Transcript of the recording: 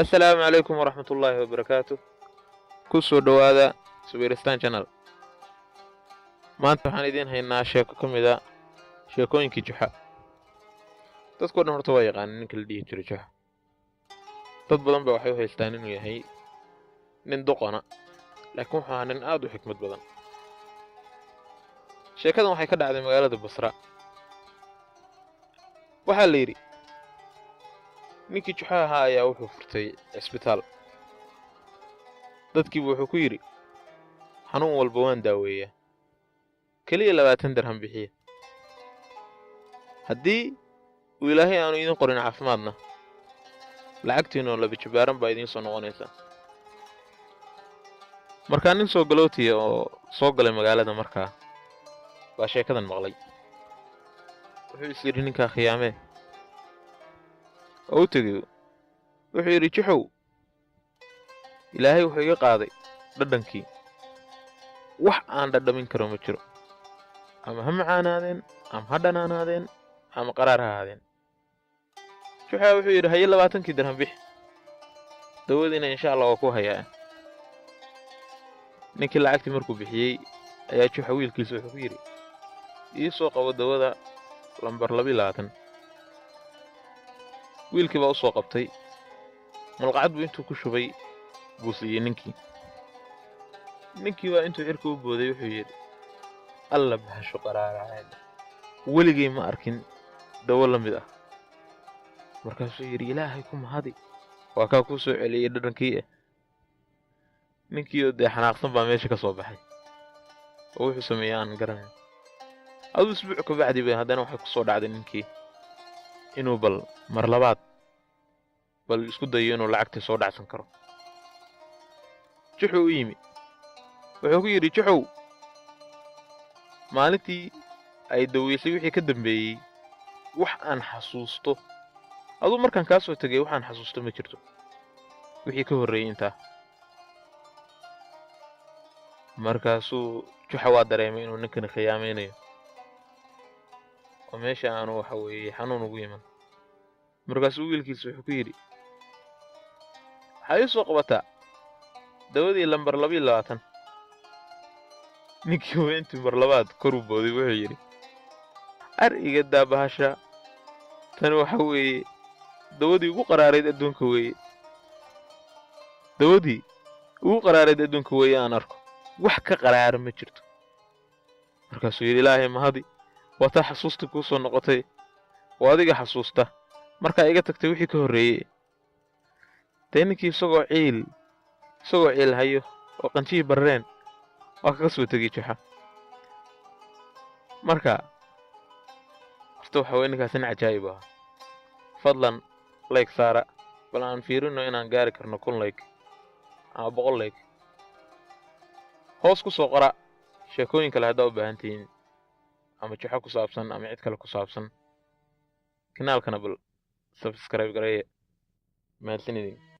السلام عليكم ورحمة الله وبركاته. كسو دوادا سويرستان channel. maanta waxaan idiin haynaa sheeko ka mid ah sheekooyinkii Juxa. Dadku dhan horta waa yaqaaniin ninka la dhihi jiray Juxa. Dad badan baa waxay u haystaan inuu yahay nin doqona, laakiin wuxuu ahaa nin aad u xikmad badan. Sheekadan waxay ka dhacday magaalada Basra. Waxaa la yidhi ninkii Juxa ahaa ayaa wuxuu furtay cisbitaal. Dadkiiba wuxuu ku yidhi xanuun walba waan daaweeyaa, kaliya 20 dirham bixiya. haddii uu ilaahay aanu idin qorin caafimaadna lacagtiinoo laba jibaaran baa idiin soo noqonaysa. markaa nin soo galootiya oo soo galay magaalada markaa baa sheekadan maqlay. wuxuu is yidhi ninkaa khiyaamee oo u tegey. wuxuu yidhi Juxow, ilaahay wuxuu iga qaaday dhadhankii. wax aan dhadhamin karo ma jiro, ama ha macaanaadeen ama ha dhanaanaadeen ama qaraar ha ahaadeen. Juxa wuxuu yidhi haye 20 dirham bixi, dawadiina insha Allah waa ku hayaa. ninkii lacagtii markuu bixiyey ayaa Juxa wiilkiisa wuxuu ku yidhi ii soo qabo dawada lambar 22. wiilkii baa u soo qabtay, malqacad buu intuu ku shubay buu siiyey ninkii. ninkii waa intuu cirka u booday wuxuu yidhi alla bahasho qaraaraad, weligay ma arkin dawo la mid ah. markaasuu yidhi ilaahay ku mahadi, waa kaa kuu soo celiyey dhadhankii ah. ninkii oo dee xanaaqsan baa meesha ka soo baxay oo wuxuu sameeyey aan garanayn. aduu isbuuc ka bacdi bay haddana waxay ku soo dhacday ninkii inuu bal mar labaad bal isku dayo inuu lacagtii soo dhacsan karo. Juxuu u yimi wuxuu ku yidhi Juxow, maalintii ay daweysay wixii ka dambeeyey wax aan xasuusto, aduu markaan kaa soo tegay waxaan xasuusto ma jirto wixii ka horreeyey intaa. markaasuu Juxa waa dareemay inuu ninkani khiyaamaynayo oo meesha aanu waxa weeye xanuun ugu yiman. markaasuu wiilkiisa wuxuu ku yidhi waxaa ii soo qabataa dawadii lambar 22. ninkii waa intii mar labaad kor u booday wuxuu yidhi ar iga daa bahasha, tani waxa weeye dawadii ugu qaraarayd adduunka weeye. dawadii ugu qaraarayd adduunka weeye aan arko, wax ka qaraara ma jirto. markaasuu yidhi ilaahay mahadi, waa taa xasuusta kuu soo noqotay, waa adiga xasuusta markaa iga tagtay wixii ka horreeyey. dee ninkii isagoo ciil hayo oo qanjihii barreen waa kaga soo tegey Juxa. marka horta waxa weeye ninkaas nin cajaa'ib ah. fadlan like saara, bal aan fiirino inaan gaari karno 1,000 like ama 100 like. hoos ku soo qora sheekooyin kale haddaa u baahan tihiin ama Juxa ku saabsan ama cid kale ku saabsan. kanaalkana bal subscribe gareeye. mahadsanidin.